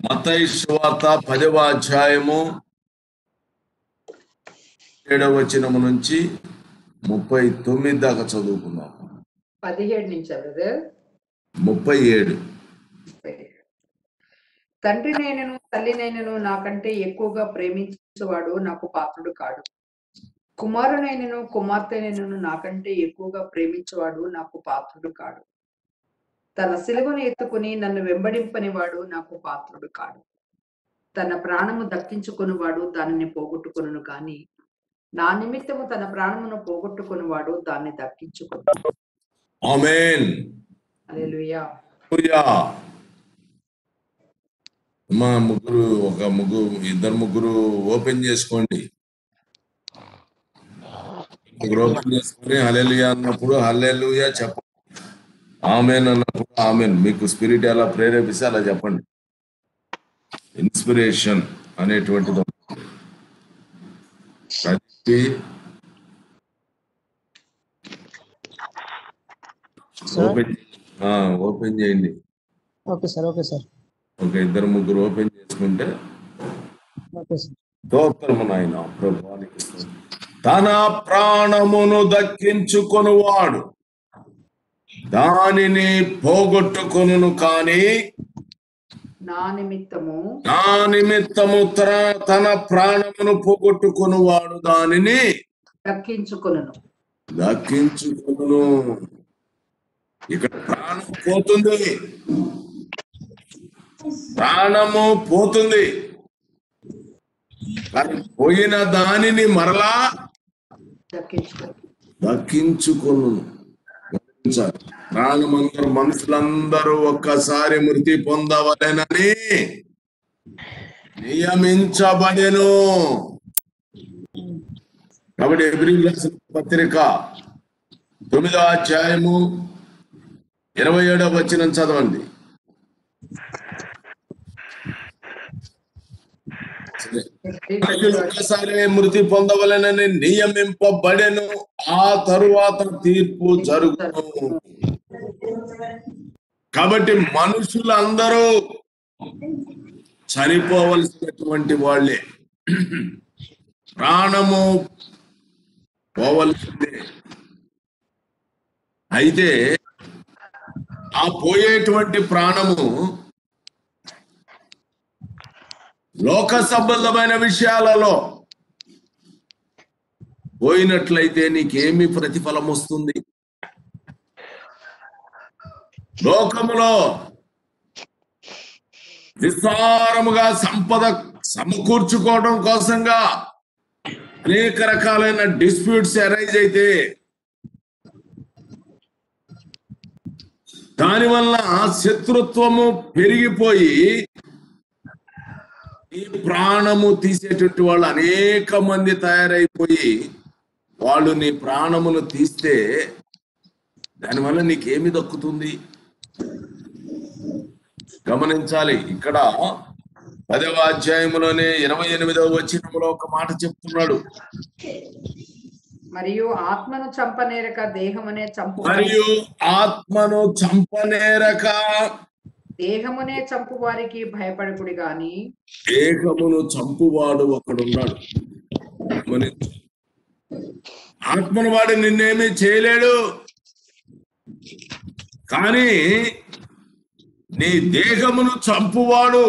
మత్తయి సువార్త 10వ అధ్యాయము 7వ వచనము నుంచి 39 దాకా చదువుకుందాం. 17 నుంచి బ్రదర్. 37. తండ్రి నేనను తల్లి నేనను నాకంటే ఎక్కువగా ప్రేమించేవాడు నాకు పాత్రుడు కాడు. కుమారునైనను కుమార్తెనైనను నాకంటే ఎక్కువగా ప్రేమించేవాడు నాకు పాత్రుడు కాడు. తన సిలువను ఎత్తుకుని నన్ను వెంబడింపని వాడు నాకు పాత్రుడు కాడు. తన ప్రాణము దక్కించుకునివాడు దానిని పోగొట్టుకొనును కానీ నా నిమిత్తము తన ప్రాణమును పోగొట్టుకునివాడు దాన్ని దక్కించుకొను. ఆమేన్. హల్లెలూయా. మా ఇద్దరు ముగ్గురు ఓపెన్ చేసుకోండి. ఓపెన్ చేసుకొని హల్లెలూయా అన్నప్పుడు హల్లెలూయా చెప్పండి. ఆమేన్ అన్నప్పుడు ఆమేన్. మీకు స్పిరిట్ ఎలా ప్రేరేపిస్తే అలా చెప్పండి. ఇన్స్పిరేషన్ అనేటువంటిది ఓపెన్ చేయండి. Okay sir. ఓకే, ఇద్దరు ముగ్గురు ఓపెన్ చేసుకుంటే స్తోత్రము నాయన ప్రభువానికి. తన ప్రాణమును దక్కించుకొనువాడు దానిని పోగొట్టుకొనును కానీ నా నిమిత్తము తన ప్రాణమును పోగొట్టుకొనువాడు దానిని దక్కించుకొనును. ఇక్కడ ప్రాణం పోతుంది, ప్రాణము పోతుంది, కానీ పోయిన దానిని మరలా దక్కించుకొను. ప్రాణమందరూ మనుషులందరూ ఒక్కసారి మృతి పొందవలెనని నియమించబడెను. కాబట్టి హెబ్రీయులకు రాసిన పత్రిక 9వ అధ్యాయము 27వ వచనం చదవండి. ఒక్కసారి మృతి పొందవలెనని నియమింపబడెను, ఆ తరువాత తీర్పు జరుగును. కాబట్టి మనుషులందరూ చనిపోవలసినటువంటి వాళ్ళే, ప్రాణము పోవలసిందే. అయితే ఆ పోయేటువంటి ప్రాణము లోక సంబంధమైన విషయాలలో పోయినట్లయితే నీకేమి ప్రతిఫలం వస్తుంది? లోకములో విస్తారముగా సంపద సమకూర్చుకోవడం కోసంగా అనేక రకాలైన డిస్ప్యూట్స్ అరైజ్ అయితే దానివల్ల శత్రుత్వము పెరిగిపోయి ఈ ప్రాణము తీసేటట్టు వాళ్ళు అనేక మంది తయారైపోయి వాళ్ళు నీ ప్రాణమును తీస్తే దానివల్ల నీకేమి దక్కుతుంది? గమనించాలి. ఇక్కడ 10వ అధ్యాయములోనే 28వ వచనములో ఒక మాట చెప్తున్నాడు. మరియు ఆత్మను చంపనేరక దేహమునే చంపు వారికి భయపడకుడి గాని దేహమును చంపువాడు ఒకడున్నాడు. ఆత్మను వాడు నిన్నేమీ చేయలేడు, కానీ నీ దేహమును చంపువాడు.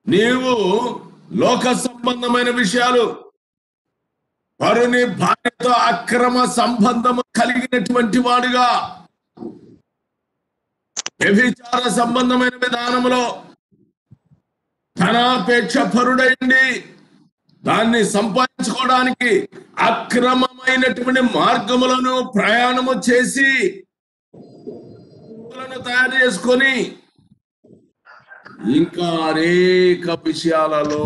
నీవు లోక సంబంధమైన విషయాలు, పరుని భార్యతో అక్రమ సంబంధము కలిగినటువంటి వాడుగా, వ్యభిచార సంబంధమైన విధానములో ధనాపేక్ష పరుడైంది, దాన్ని సంపాదించుకోవడానికి అక్రమమైనటువంటి మార్గములను ప్రయాణము చేసి తయారు చేసుకొని ఇంకా అనేక విషయాలలో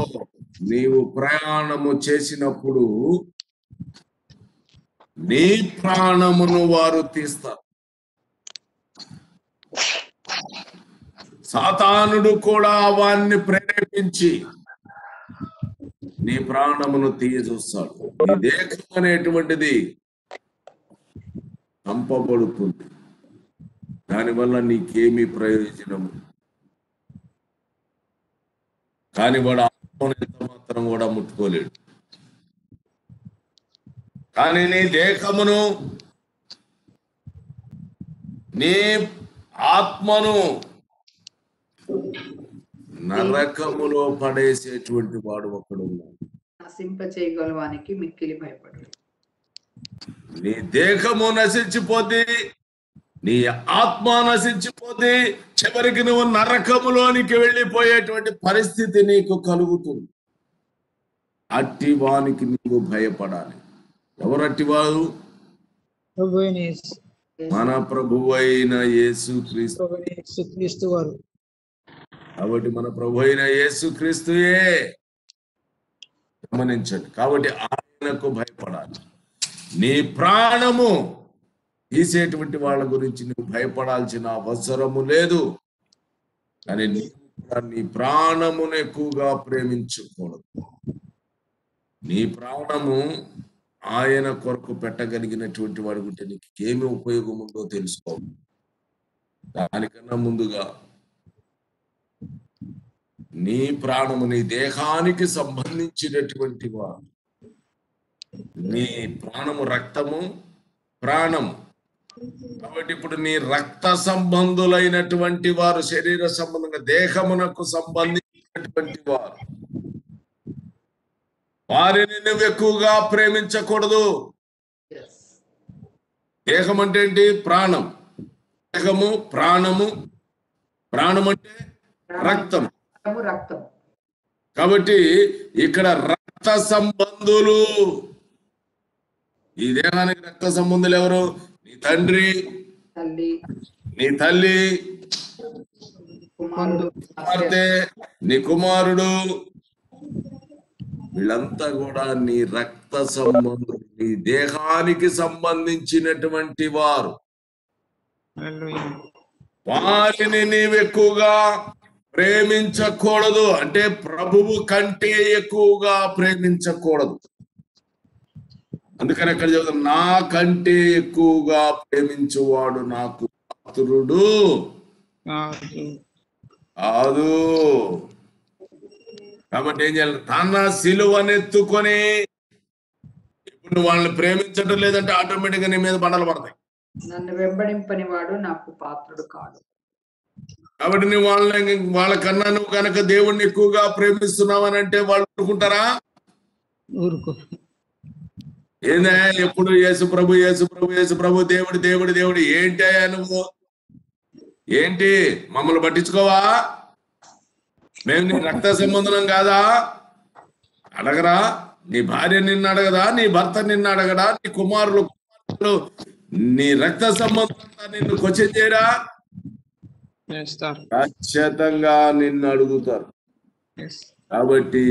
నీవు ప్రయాణము చేసినప్పుడు నీ ప్రాణమును వారు తీస్తారు. సాతానుడు కూడా వారిని ప్రేరేపించి నీ ప్రాణమును తీయజూస్తాడు. నీ దేహం అనేటువంటిది చంపబడుతుంది. దానివల్ల నీకేమి ప్రయోజనము? కానీ వాడు ఆత్మను ఎంత మాత్రం కూడా ముట్టుకోలేడు. కానీ నీ దేహమును, నీ ఆత్మను నరకములో పడేసేటువంటి వాడు ఒకడున్నాడు. నశింప చేయగలవానికి మిక్కిలి భయపడు. నీ దేహము నశించిపోతే, నీ ఆత్మ నశించిపోతే, చివరికి నువ్వు నరకములోనికి వెళ్ళిపోయేటువంటి పరిస్థితి నీకు కలుగుతుంది. అట్టి వానికి నీవు భయపడాలి. ఎవరట్టివాడు? మన ప్రభువైన యేసుక్రీస్తు వారు. కాబట్టి మన ప్రభు అయిన యేసుక్రీస్తుయే. గమనించండి. కాబట్టి ఆయనకు భయపడాలి. నీ ప్రాణము తీసేటువంటి వాళ్ళ గురించి నువ్వు భయపడాల్సిన అవసరము లేదు. కానీ నీ ప్రాణమును ఎక్కువగా ప్రేమించకూడదు. నీ ప్రాణము ఆయన కొరకు పెట్టగలిగినటువంటి వాడి గుంటే నీకు ఏమి ఉపయోగం ఉందో తెలుసుకో. దానికన్నా ముందుగా నీ ప్రాణము, నీ దేహానికి సంబంధించినటువంటి వాడు. నీ ప్రాణము రక్తము, ప్రాణము. కాబట్టి ఇప్పుడు నీ రక్త సంబంధులైనటువంటి వారు, శరీర సంబంధంగా దేహమునకు సంబంధించినటువంటి వారు, వారిని నువ్వు ఎక్కువగా ప్రేమించకూడదు. దేహం అంటే ఏంటి? ప్రాణం. దేహము, ప్రాణము. ప్రాణం అంటే రక్తం. కాబట్టి ఇక్కడ రక్త సంబంధులు, ఈ దేహానికి రక్త సంబంధులు ఎవరు? నీ తండ్రి, నీ తల్లి, కుమార్తె, నీ కుమారుడు, వీళ్ళంతా కూడా నీ రక్త సంబంధులు, నీ దేహానికి సంబంధించినటువంటి వారు. వారిని నీవు ఎక్కువగా ప్రేమించకూడదు. అంటే ప్రభువు కంటే ఎక్కువగా ప్రేమించకూడదు. అందుకని అక్కడ చెబుతాం, నా కంటే ఎక్కువగా ప్రేమించువాడు నాకు పాత్రుడు కాదు. కాబట్టి ఏం చేయాలి? తన సిలువనెత్తుకొని, ఇప్పుడు నువ్వు వాళ్ళని ప్రేమించడం లేదంటే ఆటోమేటిక్ గా నీ మీద బండలు పడతాయి. నన్ను వెంబడింపని వాడు నాకు పాత్రుడు కాదు. కాబట్టి నువ్వు వాళ్ళకన్నా నువ్వు కనుక దేవుణ్ణి ఎక్కువగా ప్రేమిస్తున్నావు అని అంటే వాళ్ళు ఊరుకుంటారా? ఏందా ఎప్పుడు యేసు ప్రభు, యేసు ప్రభు, యేసు ప్రభు, దేవుడు, దేవుడు, దేవుడు. ఏంటి నువ్వు? ఏంటి మమ్మల్ని పట్టించుకోవా? మేము నీ రక్త సంబంధం కాదా? అడగరా? నీ భార్య నిన్ను అడగదా? నీ భర్త నిన్ను అడగడా? నీ కుమారులు నీ రక్త సంబంధం నిన్ను క్వశ్చన్ చేయరా? ఖచ్చితంగా నిన్ను అడుగుతారు. కాబట్టి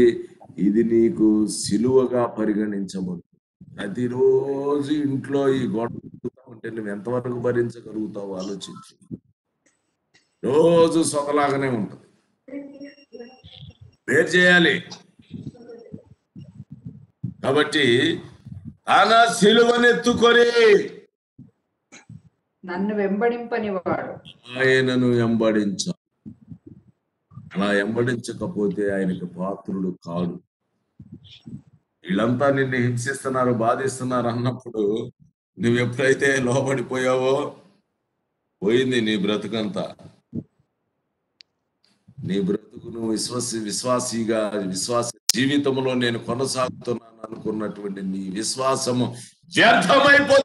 ఇది నీకు సిలువగా పరిగణించబడు. ప్రతిరోజు ఇంట్లో ఈ గొడవ ఉంటే నువ్వు ఎంతవరకు భరించగలుగుతావు ఆలోచించు. రోజు సొగలాగానే ఉంటుంది. వేరు చేయాలి. కాబట్టి తన సిలువనెత్తుకొని నన్ను వెంబడింపని వాడు ఆయనను వెంబడించాలి. అలా వెంబడించకపోతే ఆయనకు పాత్రుడు కాడు. వీళ్ళంతా నిన్ను హింసిస్తున్నారు, బాధిస్తున్నారు అన్నప్పుడు నువ్వు ఎప్పుడైతే లోబడిపోయావో పోయింది నీ బ్రతుకంతా. నీ బ్రతుకు నువ్వు విశ్వాస జీవితంలో నేను కొనసాగుతున్నాను అనుకున్నటువంటి నీ విశ్వాసము వ్యర్థమైపోతుంది.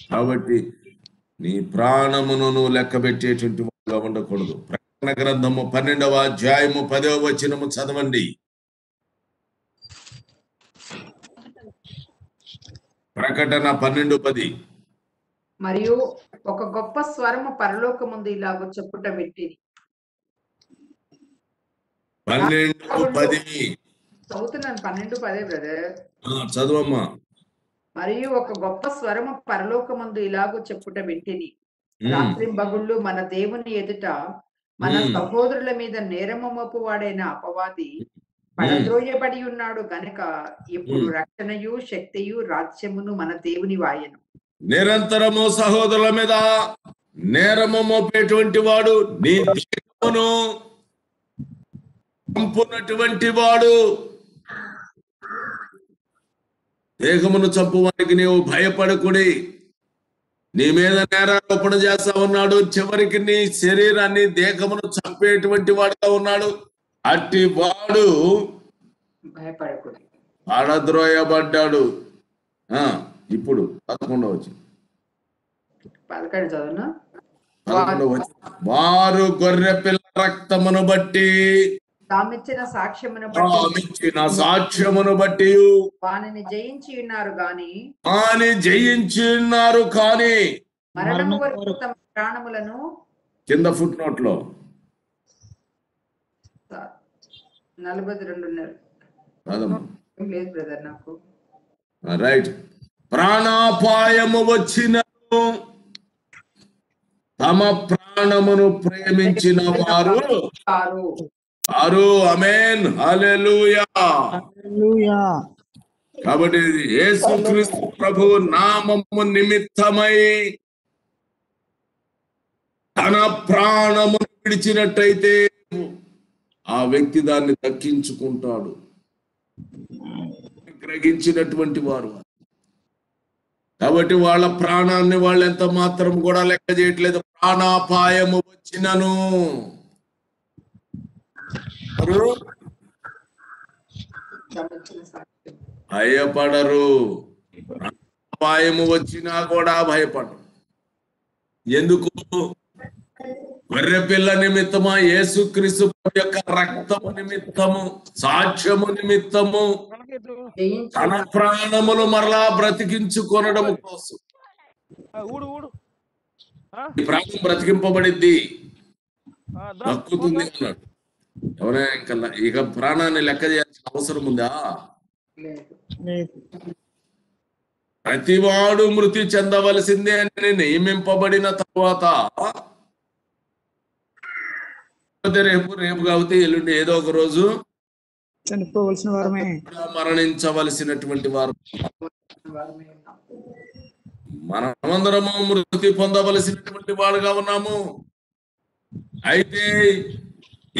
కాబట్టి నీ ప్రాణమును నువ్వు లెక్క పెట్టేటువంటి వాడుగా ఉండకూడదు. ప్రకటన గ్రంథము 12వ అధ్యాయము 10వ వచనము చదవండి. ప్రకటన 12:10. మరియు ఒక గొప్ప స్వరము పరలోకముందు ఇలాగ చెప్పుట పెట్టింది. 12:10 చదువుతున్నాను. 12:10 బ్రదర్, చదువమ్మా. మరియు ఒక గొప్ప స్వరము పరలోకమందు ఇలాగూ చెప్పుట వింటిని, రాత్రింబగుళ్ళు మన దేవుని ఎదుట మన సహోదరుల మీద నేరము మోపువాడైన అపవాది పడద్రోయబడి ఉన్నాడు గనుక ఇప్పుడు రక్షణయు శక్తియు రాజ్యమును మన దేవుని వాయను. నిరంతరము సహోదరుల మీద నేరము మోపేటువంటి వాడు నీ దేహమును చంపునటువంటి వాడు. దేహమును చంపువానికి నీవు భయపడకుడి. నీ మీద నేరారోపణ చేస్తా ఉన్నాడు. చివరికి నీ శరీరాన్ని దేహమును చంపేటువంటి వాడుగా ఉన్నాడు. అట్టి వాడు భయపడకూడదు, పడద్రోయబడ్డాడు. ఇప్పుడు 11వ వచనం. 11 చదువునా. 11వ వచనం. వారు గొర్రె పిల్ల రక్తమును బట్టి తామిచ్చిన సాక్ష్యమును బట్టి వానిని జయించి ఉన్నారు కానీ మరణము వరకు తమ ప్రాణములను. కింద ఫుట్ నోట్ లో 42 లేదు బ్రదర్ నాకు. రైట్. ప్రాణాపాయము వచ్చినను తమ ప్రాణమును ప్రేమించిన వారు. ఆమేన్, హల్లెలూయా. కాబట్టి యేసుక్రీస్తు ప్రభు నామము నిమిత్తమై తన ప్రాణమును విడిచినట్టయితే ఆ వ్యక్తి దాన్ని దక్కించుకుంటాడు. గ్రహించినటువంటి వారు. కాబట్టి వాళ్ళ ప్రాణాన్ని వాళ్ళు ఎంత మాత్రం కూడా లెక్క చేయట్లేదు. ప్రాణాపాయము వచ్చినను భయపడరు. అపాయము వచ్చినా కూడా భయపడరు. ఎందుకు? గొర్రెపిల్ల నిమిత్తమా, యేసుక్రీస్తు యొక్క రక్తము నిమిత్తము, సాక్ష్యము నిమిత్తము తన ప్రాణములు మరలా బ్రతికించుకొనడం కోసం. ఈ ప్రాణం బ్రతికింపబడిద్ది, దక్కుతుంది అన్నాడు. ఎవరైనా ఇక ప్రాణాన్ని లెక్క చేయాల్సిన అవసరం ఉందా? ప్రతివాడు మృతి చెందవలసిందే అని నియమింపబడిన తర్వాత రేపు కాకపోతే ఎల్లుండి ఏదో ఒక రోజు చనిపోవలసిన వారమే, మరణించవలసినటువంటి వారు. మనమందరము మృతి పొందవలసినటువంటి వాడుగా ఉన్నాము. అయితే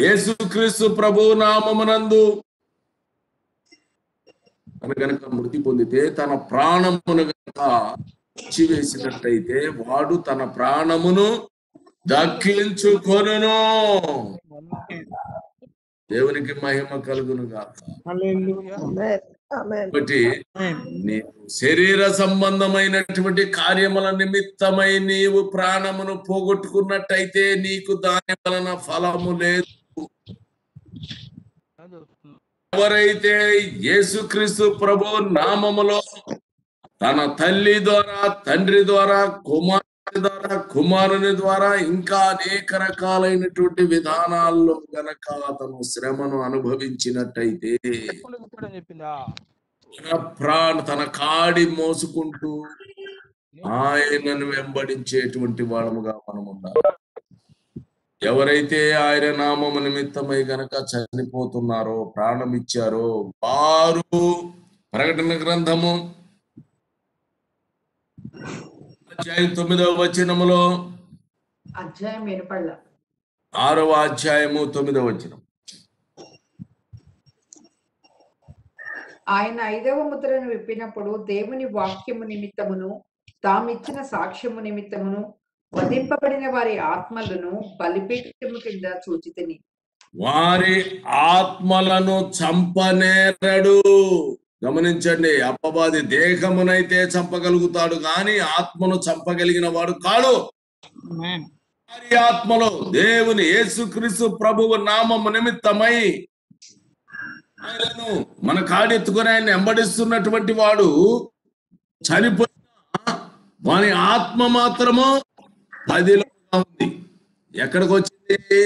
యేసుక్రీస్తు ప్రభు నామమునందు కనుక మృతి పొందితే తన ప్రాణమును కనుక ఇచ్చివేసినట్టయితే వాడు తన ప్రాణమును దక్కించుకొనును. దేవునికి మహిమ కలుగును గాక. కాబట్టి నీవు శరీర సంబంధమైనటువంటి కార్యముల నిమిత్తమై నీవు ప్రాణమును పోగొట్టుకున్నట్టయితే నీకు దాని వలన ఫలము లేదు. ఎవరైతే యేసుక్రీస్తు ప్రభు నామములో తన తల్లి ద్వారా, తండ్రి ద్వారా, కుమారుని ద్వారా, కుమారుని ద్వారా ఇంకా అనేక రకాలైనటువంటి విధానాల్లో గనక అతను శ్రమను అనుభవించినట్టయితే తన కాడి మోసుకుంటూ ఆయనను వెంబడించేటువంటి వాళ్ళముగా మనం ఉండాలి. ఎవరైతే ఆయన నామము నిమిత్తమై గనక చనిపోతున్నారో, ప్రాణం ఇచ్చారో వారు, ప్రకటన గ్రంథము అధ్యాయం 9వ వచనములో, 6వ అధ్యాయము 9వ వచనం, ఆయన 5వ ముద్రను విప్పినప్పుడు దేవుని వాక్యము నిమిత్తమును తామిచ్చిన సాక్ష్యము నిమిత్తమును వధింపబడిన వారి ఆత్మలను బలిపీఠము కింద చూచితిని. వారి ఆత్మలను చంపనేరడు. గమనించండి, అపవాది దేహమునైతే చంపగలుగుతాడు కానీ ఆత్మను చంపగలిగిన వాడు కాడు. వారి ఆత్మలో దేవుని యేసుక్రీస్తు ప్రభువు నామము నిమిత్తమై ఆయనను మన కాడెత్తుకొని ఆయన వెంబడిస్తున్నటువంటి వాడు చనిపోయిన వాని ఆత్మ మాత్రము 10లో ఉంది. ఎక్కడికి వచ్చింది?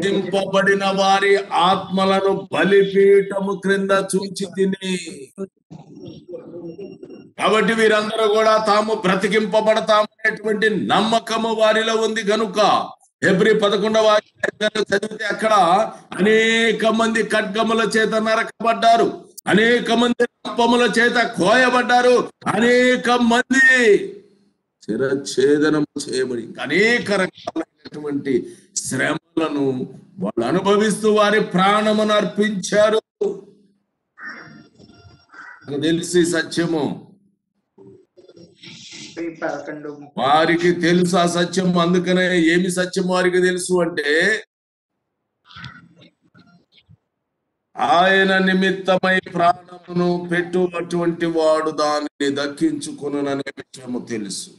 దింపబడిన వారి ఆత్మలను బలిపీఠము క్రింద చూచి తిని. కాబట్టి వీరందరూ కూడా తాము బ్రతికింపబడతామనేటువంటి నమ్మకము వారిలో ఉంది కనుక హెబ్రీ 11వ అధ్యాయం చదివితే అక్కడ అనేక మంది ఖడ్గముల చేత నరకబడ్డారు, అనేక మంది అప్పముల చేత కోయబడ్డారు, అనేక మంది శిరఛేదనము చేయబడి అనేక రకాలైనటువంటి శ్రమలను వాళ్ళు అనుభవిస్తూ వారి ప్రాణమును అర్పించారు. తెలిసి సత్యము వారికి తెలుసు, ఆ సత్యం. అందుకనే ఏమి సత్యం వారికి తెలుసు అంటే, ఆయన నిమిత్తమై ప్రాణమును పెట్టునటువంటి వాడు దానిని దక్కించుకొనుననే విషయము తెలుసు.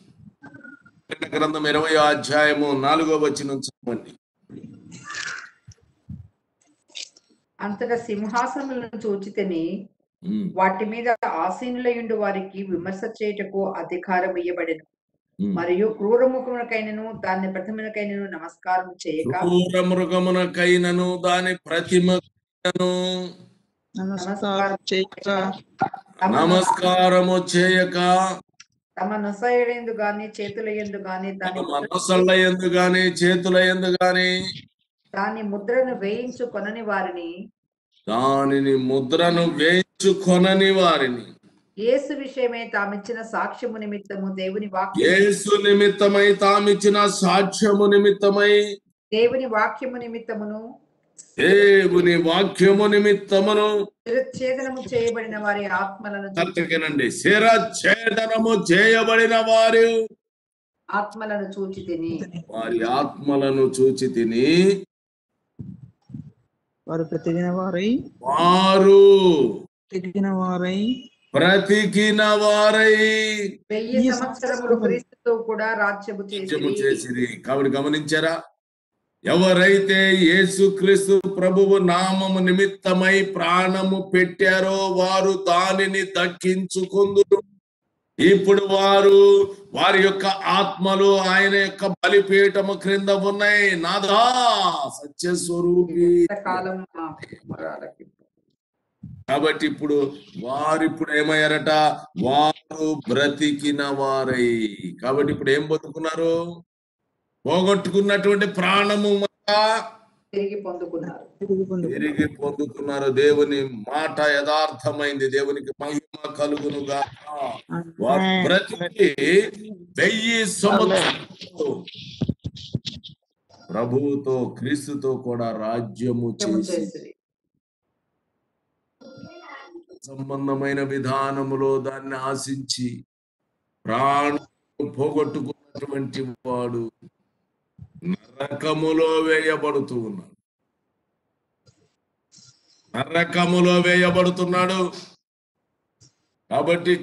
గ్రంథం 20వ అధ్యాయము 4వ వచనం చదవండి. అంతటా సింహాసనములను చూచితిని, వాటి మీద ఆసీనులయుండు వారికి విమర్శ చేయుటకు అధికారం ఇయ్యబడెను. మరియు క్రూర మృగమునకైనను దాని ప్రతిమకైనను నమస్కారం చేయక, క్రూర మృగమునకైనను దాని ప్రతిమకైనను నమస్కారము చేయక, తమ నొసయందు గాని చేతుల యందు గాని మనసుల యందు గాని చేతుల యందు గాని దాని ముద్రను వేయించుకొనని వారిని, దానిని ముద్రను వేయించుకొనని వారిని, యేసు విషయమై తామిచ్చిన సాక్ష్యము నిమిత్తము దేవుని వాక్యము, యేసు నిమిత్తమై తామిచ్చిన సాక్ష్యము నిమిత్తమై, దేవుని వాక్యము నిమిత్తమును, దేవుని వాక్యము నిమిత్తమును శిరఛేదనము చేయబడిన వారి ఆత్మలను శిరఛేదనము చేయబడిన వారి చూచి తిని, వారి ఆత్మలను చూచి తిని, వారు బ్రతికిన వారై వెయ్యి సంవత్సరములు క్రీస్తుతో కూడా రాజ్యము చేసిరి. కాబట్టి గమనించారా, ఎవరైతే యేసుక్రీస్తు ప్రభువు నామము నిమిత్తమై ప్రాణము పెట్టారో వారు దానిని దక్కించుకుందురు. ఇప్పుడు వారి యొక్క ఆత్మలు ఆయన యొక్క బలిపీఠము క్రింద ఉన్నాయి. నాదా సత్య స్వరూపి. కాబట్టి ఇప్పుడు ఏమయ్యారట, వారు బ్రతికిన వారై. కాబట్టి ఇప్పుడు ఏం బతుకున్నారు? పోగొట్టుకున్నటువంటి ప్రాణము తిరిగి పొందుకున్నారు. దేవుని మాట యథార్థమైంది. దేవునికి మహిమ కలుగునుగా. వారు బ్రతికి 1000 సంవత్సరాలు ప్రభువుతో క్రీస్తుతో కూడా రాజ్యము చేసి సంబంధమైన విధానములో దాన్ని ఆశించి ప్రాణం పోగొట్టుకున్నటువంటి వాడు నరకములో వేయబడుతున్నాడు. కాబట్టి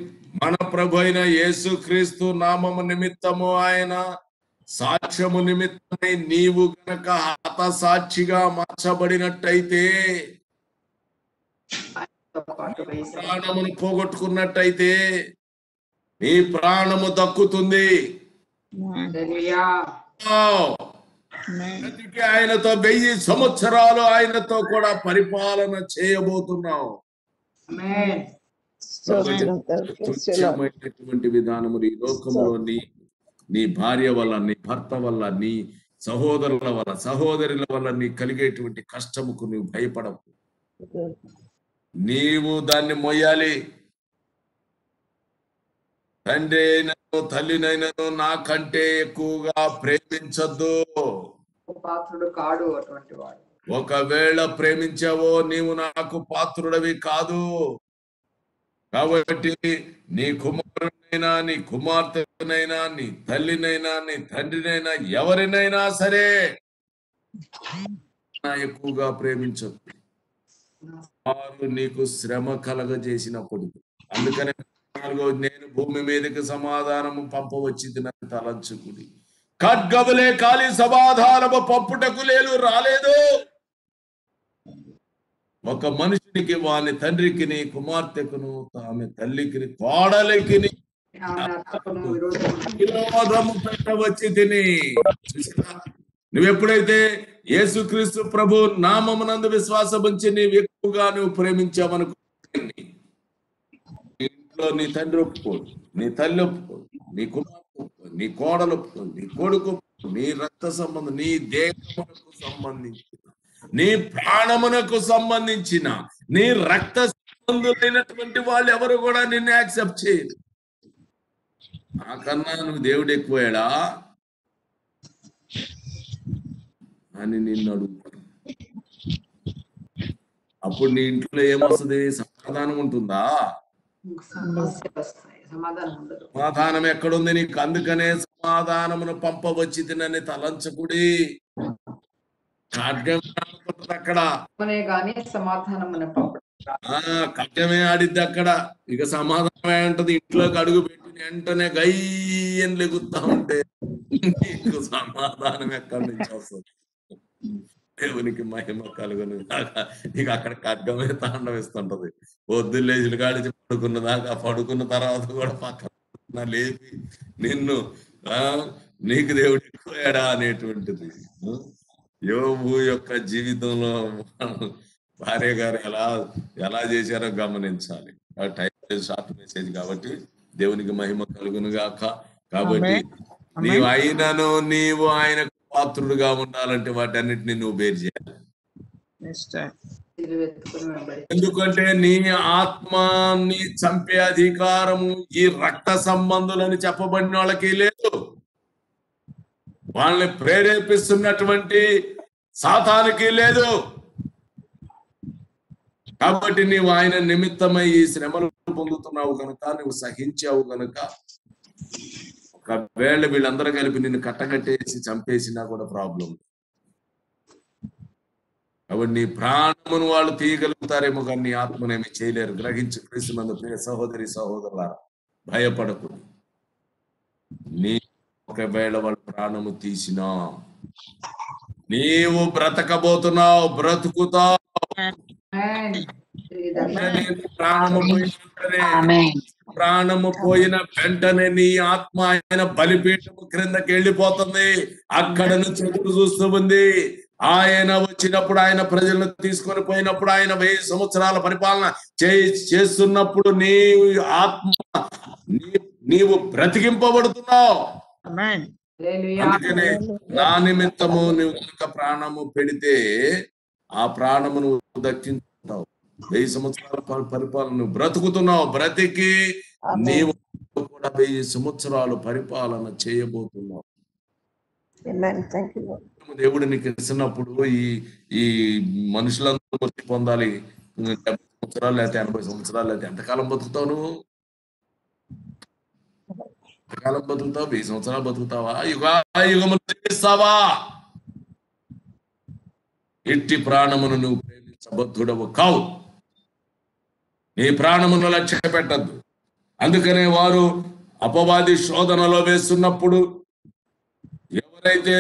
మన ప్రభు అయిన యేసుక్రీస్తు నామము నిమిత్తము, ఆయన సాక్ష్యము నిమిత్తమై నీవు గనక హతసాక్షిగా మార్చబడినట్టయితే, ప్రాణమును పోగొట్టుకున్నట్టయితే నీ ప్రాణము దక్కుతుంది. ఆయనతో 1000 సంవత్సరాలు ఆయనతో కూడా పరిపాలన చేయబోతున్నావు. తుచ్చమైనటువంటి విధానములు ఈ లోకంలో నీ భార్య వల్ల, నీ భర్త వల్ల, నీ సహోదరుల వల్ల, సహోదరుల వల్ల నీ కలిగేటువంటి కష్టముకు నువ్వు భయపడవు. నీవు దాన్ని మొయ్యాలి. తండ్రి అయినను తల్లినైనను నాకంటే ఎక్కువగా ప్రేమించద్దు. పాత్రుడు కాడు అటువంటి వాడు. ఒకవేళ ప్రేమించావో నీవు నాకు పాత్రుడవి కాదు. కాబట్టి నీ కుమారునైనా, నీ కుమార్తెనైనా, నీ తల్లినైనా, నీ తండ్రినైనా, ఎవరినైనా సరే ఎక్కువగా ప్రేమించద్దు. వారు నీకు శ్రమ కలగజేసినప్పుడు. అందుకనే నేను భూమి మీదకి సమాధానము పంపవచ్చింది నన్ను తలంచుకుని, ఖడ్గములే కాలి సమాధానము పంపుటకు రాలేదు. ఒక మనుషునికి వాని తండ్రికి, కుమార్తెకును, ఆమె తల్లికి, కోడలికి విరోధము పెట్టవచ్చి తిని. నువ్వెప్పుడైతే యేసుక్రీస్తు ప్రభు నామమునందు విశ్వాసం ఉంచి నీవు ఎక్కువగా ప్రేమించావనుకో, ఇంట్లో నీ తండ్రి ఒప్పుకోడు, నీ తల్లి ఒప్పుకోదు, నీ కుమార్తె ఒప్పుకోదు, నీ కోడలు ఒప్పుకోదు, నీ కొడుకు, నీ రక్త సంబంధం, నీ దేహమునకు సంబంధించిన, నీ ప్రాణమునకు సంబంధించిన, నీ రక్త సంబంధులైనటువంటి వాళ్ళు ఎవరు కూడా నిన్ను యాక్సెప్ట్ చేయరు. నాకన్నా నువ్వు దేవుడు ఎక్కువయాడా అని నిన్ను అడుగుతాను. అప్పుడు నీ ఇంట్లో ఏమొస్తుంది? సమాధానం ఉంటుందా? సమాధానం ఉండదు. సమాధానం ఎక్కడుంది నీకు? అందుకనే సమాధానమును పంపవచ్చి తినని తలంచకుడి. ఖడ్గం అక్కడ కానీ సమాధానం ఖడ్గమే ఆడిద్ది అక్కడ. ఇక సమాధానమే ఉంటది. ఇంట్లోకి అడుగు పెట్టిన వెంటనే గయ్యని లెగుతా ఉంటే నీకు సమాధానం ఎక్కడి నుంచి వస్తుంది? దేవునికి మహిమ కలుగును. ఇక అక్కడ ఖడ్గమే తాండవిస్తుంటది. పొద్దులేసిన కాడిచి పడుకున్న దాకా, పడుకున్న తర్వాత కూడా పక్కన లేపి నిన్ను నీకు దేవుడు ఎక్కువడా అనేటువంటిది. యోబు యొక్క జీవితంలో భార్య గారు ఎలా చేశారో గమనించాలి. టైం షార్ట్ మెసేజ్ కాబట్టి దేవునికి మహిమ కలుగును గాక. కాబట్టి నీవు ఆయనకు పాత్రుడుగా ఉండాలంటే వాటన్నిటిని నువ్వు బేర్ చేయాలి. ఎందుకంటే నీ ఆత్మని చంపే అధికారము ఈ రక్త సంబంధులని చెప్పబడిన వాళ్ళకి లేదు. వాళ్ళని ప్రేరేపిస్తున్నటువంటి సాతానికి లేదు. కాబట్టి నీవు ఆయన నిమిత్తమై ఈ శ్రమలు పొందుతున్నావు కనుక, నువ్వు సహించావు కనుక, ఒకవేళ వీళ్ళందరూ కలిపి నిన్ను కట్టగట్టేసి చంపేసినా కూడా ప్రాబ్లం. కాబట్టి నీ ప్రాణమును వాళ్ళు తీయగలుగుతారేమో కానీ నీ ఆత్మనేమి చేయలేరు. గ్రహించి క్రీస్తునందు ప్రియ సహోదరి సహోదరులారా, భయపడకు. నీ ఒకవేళ వాళ్ళ ప్రాణము తీసినా నీవు బ్రతకబోతున్నావు, బ్రతుకుతావు. ప్రాణము పోయిన వెంటనే నీ ఆత్మ ఆయన బలిపీఠము క్రిందకి వెళ్ళిపోతుంది. అక్కడ నుంచి ఎదురు చూస్తూ ఉంది. ఆయన వచ్చినప్పుడు, ఆయన ప్రజలను తీసుకొని పోయినప్పుడు, ఆయన 1000 సంవత్సరాల పరిపాలన చేస్తున్నప్పుడు నీ ఆత్మ నీవు బ్రతికింపబడుతున్నావు. అందుకనే నా నిమిత్తము నువ్వు కనుక ప్రాణము పెడితే ఆ ప్రాణము నువ్వు దక్కించుకుంటావు. 1000 సంవత్సరాల పరిపాలన నువ్వు బ్రతుకుతున్నావు. బ్రతికి నీవు కూడా 1000 సంవత్సరాలు పరిపాలన చేయబోతున్నావు. దేవుడు నీకు ఇస్తున్నప్పుడు ఈ మనుషులందరూ వచ్చి పొందాలి. 70 సంవత్సరాలు లేకపోతే 80 సంవత్సరాలు లేకపోతే ఎంతకాలం బతుకుతావు? నువ్వు ఎంతకాలం బతుకుతావు? 1000 సంవత్సరాలు బతుకుతావా? యుగములు జీవిస్తావా? ఇట్టి ప్రాణమును నువ్వు ప్రేమించబద్ధుడవు కావు. నీ ప్రాణమును లక్ష్య పెట్టద్దు. అందుకనే వారు అపవాది శోధనలో వేస్తున్నప్పుడు ఎవరైతే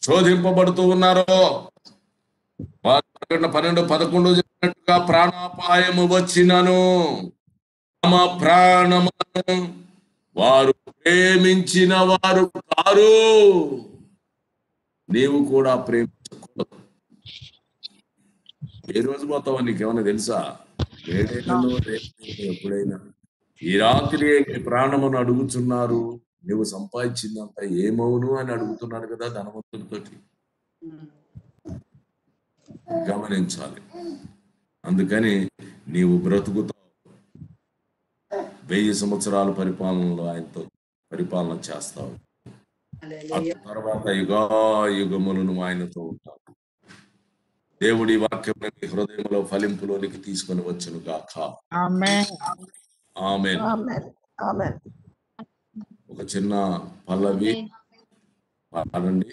శోధింపబడుతూ ఉన్నారో వారు 12:11 చెప్పినట్టుగా ప్రాణాపాయము వచ్చినను తమ ప్రాణమును వారు ప్రేమించిన వారు కారు. నీవు కూడా ప్రేమించకూడదు. ఏ రోజు పోతావో నీకేమైనా తెలుసా? ఎప్పుడైనా ఈ రాత్రి ప్రాణమును అడుగుతున్నారు. నువ్వు సంపాదించిందంత ఏమవును అని అడుగుతున్నాడు కదా ధనవంతుడితోటి. గమనించాలి. అందుకని నీవు బ్రతుకుతావు. 1000 సంవత్సరాల పరిపాలనలో ఆయనతో పరిపాలన చేస్తావు. తర్వాత యుగములను ఆయనతో ఉంటావు. దేవుడి వాక్యం నీ హృదయంలో ఫలింపులోనికి తీసుకొని వచ్చును గాక. ఆమేన్. ఒక చిన్న పల్లవి పాడండి.